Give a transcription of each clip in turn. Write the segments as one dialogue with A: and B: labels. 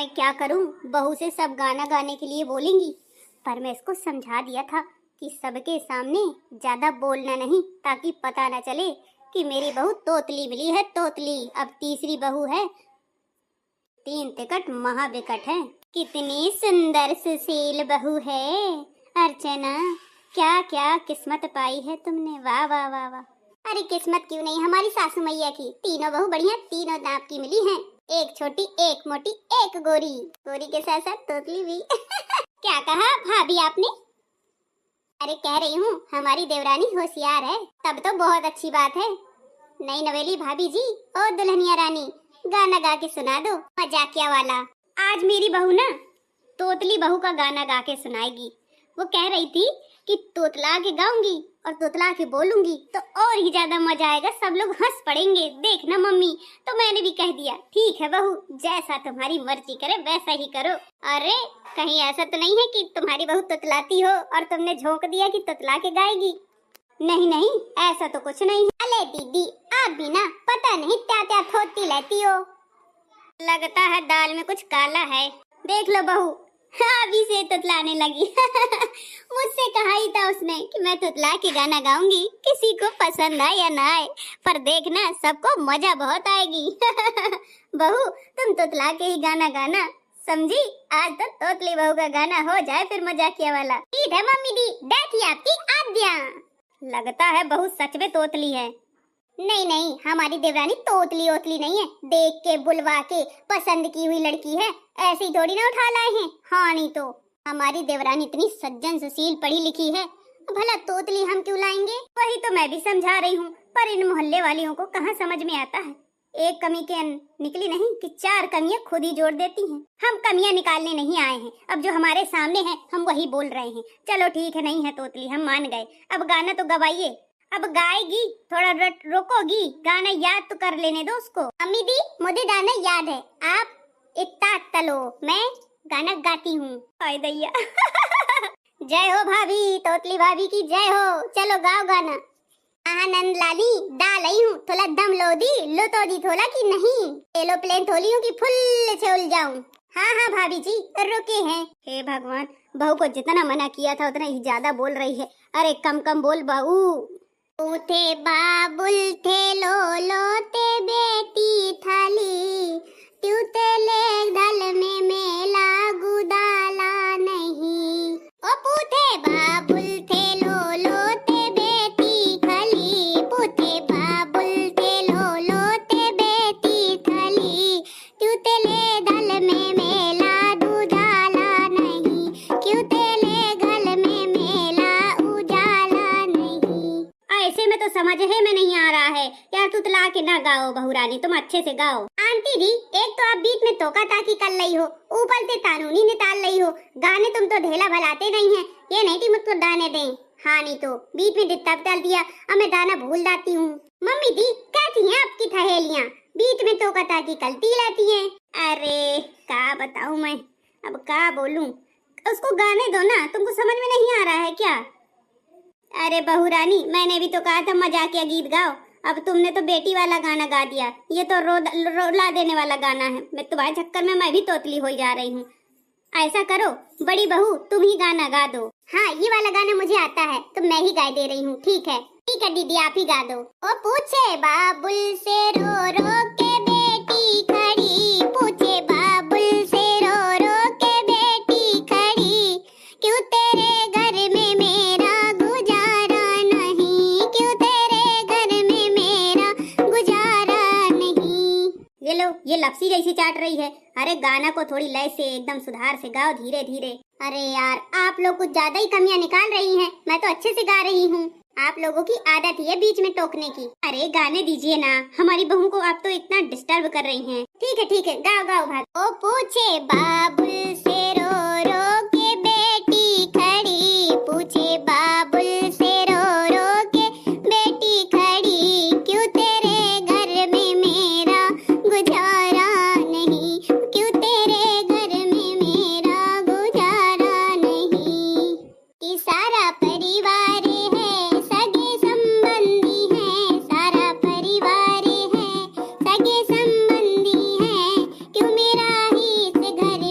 A: मैं क्या करूं, बहू से सब गाना गाने के लिए बोलेंगी। पर मैं इसको समझा दिया था कि सबके सामने ज्यादा बोलना नहीं, ताकि पता न चले कि मेरी बहू तोतली मिली है, तोतली। अब तीसरी बहू है, 3 टिकट महाविकट है। कितनी सुंदर सुशील बहू है अर्चना, क्या क्या किस्मत पाई है तुमने, वाह वाह वाह वाह। अरे किस्मत क्यों नहीं, हमारी सासू मैया की तीनों बहू बढ़िया, तीनों नाप की मिली हैं। एक छोटी, एक मोटी, एक गोरी, गोरी के साथ साथ तोतली भी। क्या कहा भाभी आपने? अरे कह रही हूँ हमारी देवरानी होशियार है, तब तो बहुत अच्छी बात है। नई नवेली भाभी जी और दुल्हनिया रानी, गाना गा के सुना दो मजाकिया वाला। आज मेरी बहू ना तोतली बहू का गाना गा के सुनाएगी। वो कह रही थी कि तोतला के गाऊंगी और तोतला के बोलूंगी तो और ही ज्यादा मजा आएगा, सब लोग हंस पड़ेंगे, देखना मम्मी। तो मैंने भी कह दिया ठीक है बहू, जैसा तुम्हारी मर्जी करे वैसा ही करो। अरे कहीं ऐसा तो नहीं है कि तुम्हारी बहू तोतलाती हो और तुमने झोंक दिया कि तोतला के गाएगी? नहीं नहीं, ऐसा तो कुछ नहीं। अले दीदी आप भी ना पता नहीं क्या क्या थोती लेती हो, लगता है दाल में कुछ काला है। देख लो बहू अभी से तुतलाने लगी। मुझसे कहा ही था उसने कि मैं तुतला के गाना गाऊंगी, किसी को पसंद आए या ना आए, पर देखना सबको मजा बहुत आएगी। बहू तुम तुतला के ही गाना गाना, समझी? आज तो तोतली बहू का गाना हो जाए फिर मजाकिया वाला। ठीक है मम्मी दी, देखिए आपकी आज्ञा। लगता है बहू सच में तोतली है। नहीं नहीं, हमारी देवरानी तोतली ओतली नहीं है, देख के बुलवा के पसंद की हुई लड़की है, ऐसी थोड़ी ना उठा लाए हैं। हाँ नहीं तो हमारी देवरानी इतनी सज्जन सुशील पढ़ी लिखी है, भला तोतली हम क्यों लाएंगे? वही तो मैं भी समझा रही हूँ, पर इन मोहल्ले वालियों को कहाँ समझ में आता है। एक कमी के निकली नहीं कि 4 कमियां खुद ही जोड़ देती हैं। हम कमियां निकालने नहीं आए हैं, अब जो हमारे सामने है हम वही बोल रहे हैं। चलो ठीक है, नहीं है तोतली, हम मान गए। अब गाना तो गवाइए। अब गाएगी, थोड़ा रोकोगी, गाना याद तो कर लेने दो उसको। अम्मी दी मुझे गाना याद है, आप इतना तलो, मैं गाना गाती हूँ। दैया। जय हो भाभी, तोतली भाभी की जय हो। चलो गाओ गाना। आनंद लाली डालई हूँ, थोड़ा दम लो दी, लो तो दी थोड़ा की नहीं, एरोप्लेन थोली हूँ कि फुल से उल जाऊं। हाँ हाँ भाभी जी रुके हैं। हे भगवान, बहू को जितना मना किया था उतना ही ज्यादा बोल रही है। अरे कम कम बोल बहू। थे बाबुल थे लो ते बेटी थाली, ट्यूते ले धल में मेला गुदाला नहीं। ओ पूथे बाबुल थे लो ते बेटी खली, पूथे बाबुल थे लो ते बेटी खली, ट्यूते ले धल में मेला गुदाला नहीं, क्यूते ले घल में मेला उजाला नहीं। ऐसे में तो समझ है में नहीं आ रहा है यार, तुतला के ना गाओ बहू रानी, तुम अच्छे से गाओ। आंटी जी एक तो आप बीच में तोका ताकी कर रही हो, ऊपर से कानूनी निकाल रही हो, गाने तुम तो ढेला भलाते नहीं है, ये नहीं कि मुझको गाने दें। हाँ नहीं तो बीच में डिस्टर्ब डाल दिया, अब मैं गाना भूल जाती हूँ। मम्मी जी कैसी हैं आपकी ठहेलियाँ, बीच में तोका ताकी करती रहती हैं। अरे क्या बताऊँ मैं, अब क्या बोलूँ, उसको गाने दो ना, तुमको समझ में नहीं आ रहा है क्या? अरे बहू रानी मैंने भी तो कहा था मजाकिया गीत गाओ, अब तुमने तो बेटी वाला गाना गा दिया, ये तो रोला देने वाला गाना है। मैं तुम्हारे चक्कर में मैं भी तोतली हो जा रही हूँ। ऐसा करो बड़ी बहू तुम ही गाना गा दो। हाँ ये वाला गाना मुझे आता है तो मैं ही गा दे रही हूँ। ठीक है दीदी आप ही गा दो। ओ पूछे बाबुल से रो के बेटी खड़ी, पूछे बाबुल से रो के बेटी खड़ी, क्यों तेरे घर में मेरा गुजारा नहीं, क्यों तेरे घर में मेरा गुजारा नहीं। ये लो ये लपसी जैसी चाट रही है। अरे गाना को थोड़ी लय से एकदम सुधार से गाओ, धीरे धीरे। अरे यार आप लोग कुछ ज्यादा ही कमियां निकाल रही हैं, मैं तो अच्छे से गा रही हूँ। आप लोगों की आदत ही है बीच में टोकने की। अरे गाने दीजिए ना, हमारी बहू को आप तो इतना डिस्टर्ब कर रही हैं। ठीक है गाओ गाओ भाई। ओ पूछे बाबुल से रो के बेटी खड़ी, पूछे बाबुल से रो के बेटी खड़ी, क्यों तेरे घर में मेरा गुजारा नहीं, क्यों तेरे घर में मेरा गुजारा नहीं। कि सारा परिवार है सगे संबंधी है, सारा परिवार है सगे संबंधी है, क्यों मेरा ही इस घर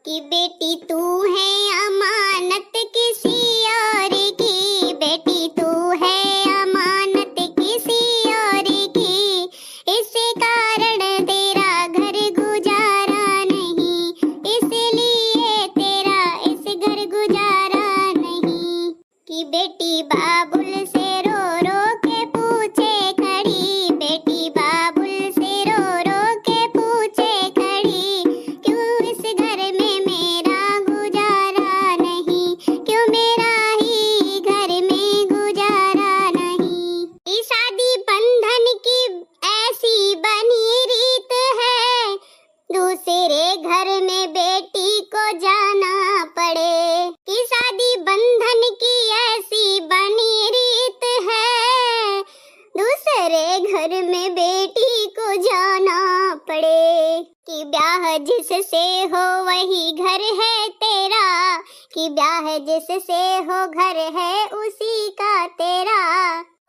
A: कि बेटी तू है अमानत किसी और की, बेटी तू है अमानत किसी और की, इसी कारण तेरा घर गुजारा नहीं, इसलिए तेरा इस घर गुजारा नहीं। कि बेटी बाबुल से रो रो के पूछे खड़ी, बेटी बाबुल से रो रो के पूछे खड़ी, क्यों इस घर में मेरा गुजारा नहीं, क्यों मेरा ही घर में गुजारा नहीं। इस शादी बंधन की ऐसी बनी रीत है, दूसरे घर में बेटी को जाना पड़े। कि शादी बंधन की ऐसी बनी रीत है, दूसरे घर में बेटी को जाना पड़े। कि ब्याह जिससे हो वही घर है तेरा, कि ब्याह जिससे हो घर है उसी का तेरा,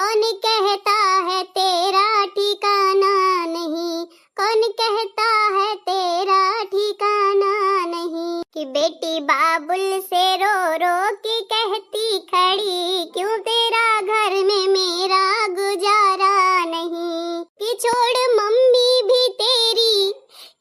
A: कौन कहता है तेरा ठिकाना नहीं, कौन कहता है तेरा ठिकाना नहीं। कि बेटी बाबुल से रो रो के कहती खड़ी, क्यों तेरा घर में मेरा गुजारा नहीं। कि छोड़ मम्मी भी तेरी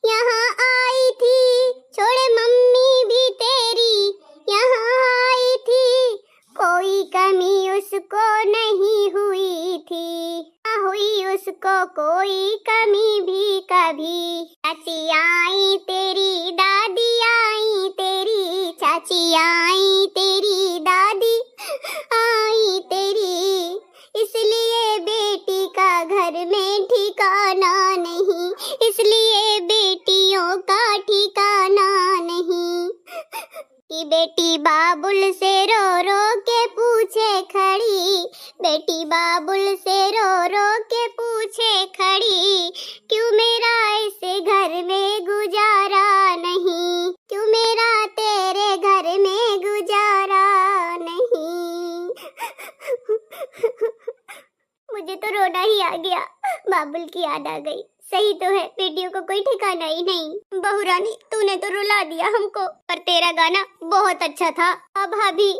A: यहाँ आई थी, छोड़ मम्मी भी तेरी यहाँ आई थी, कोई कमी उसको नहीं हुई थी, ना हुई उसको कोई कमी भी कभी। चाची आई तेरी दादी आई तेरी, चाची आई तेरी दादी आई तेरी, इसलिए बेटी का घर में ठिकाना नहीं, इसलिए बेटियों का ठिकाना नहीं। कि बेटी बाबुल से रो रो के पूछे खड़ी, बेटी बाबुल से रो रो के पूछे खड़ी, क्यों मेरा इस घर में गुजारा नहीं, क्यों मेरा तेरे घर में गुजारा नहीं। मुझे तो रोना ही आ गया, बाबुल की याद आ गई। सही तो है, बेटियों को कोई ठिकाना ही नहीं। बहू रानी तूने तो रुला दिया हमको, पर तेरा गाना बहुत अच्छा था। अब भाभी